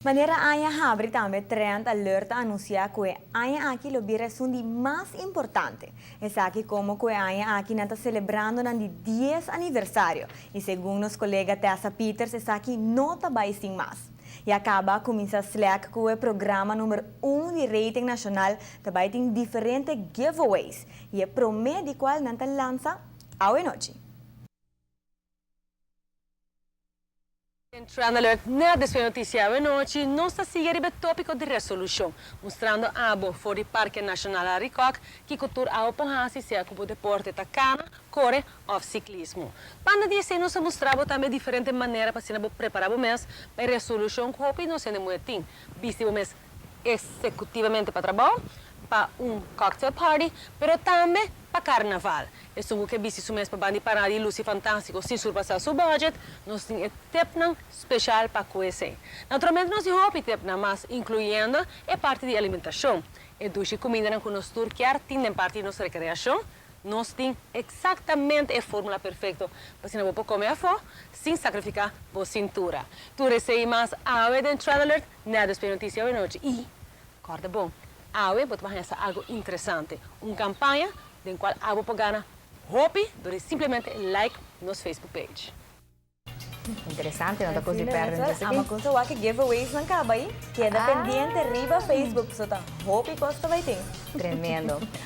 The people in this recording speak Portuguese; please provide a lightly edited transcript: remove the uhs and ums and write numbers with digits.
Maneira anha abre também trend alerta anuncia que anha aqui lo razão de mais importante. Essa aqui como que anha aqui não está celebrando no 10 aniversário. E segundo os colegas Tessa Peters, essa aqui não está baixando mais. E acaba começa a Slack que o programa número 1 de rating nacional também tem diferentes giveaways. E é promete qual não está lança ao Nochi. Entrando alert na Noticia Nochi, nós está seguindo o tópico de resolução, mostrando abo for o Parque Nacional Aricoc, que cultura ao porrasi seja como deporte tacana, corre ou ciclismo. Para dizer, nós mostramos também diferentes maneiras para se preparar o mês para a resolução que hope não sendo muito visto o mês executivamente para trabalho, para cocktail party, mas também para carnaval. É algo que viste o mês para bandi parar de luz fantástico sem surpassar seu budget, nós temos tempo especial para conhecer. Naturalmente, nós temos tempo mas incluindo a parte de alimentação. E duche comida que nós turquear tem parte de nossa recreação. Nós temos exatamente a fórmula perfeita para se não comer a fome sem sacrificar a cintura. Tu recebes mais água de Entrada Alert, nada de notícia hoje noite. E, corda bom, água pode fazer algo interessante. Uma campanha em qual água pode ganhar. Hope, dore simplesmente like nos Facebook page. Interessante, não está coisa perdendo. Ama coisa que giveaways não acaba aí. Queda pendiente, riba Facebook, só tá Hope e Costa vai ter. Tremendo.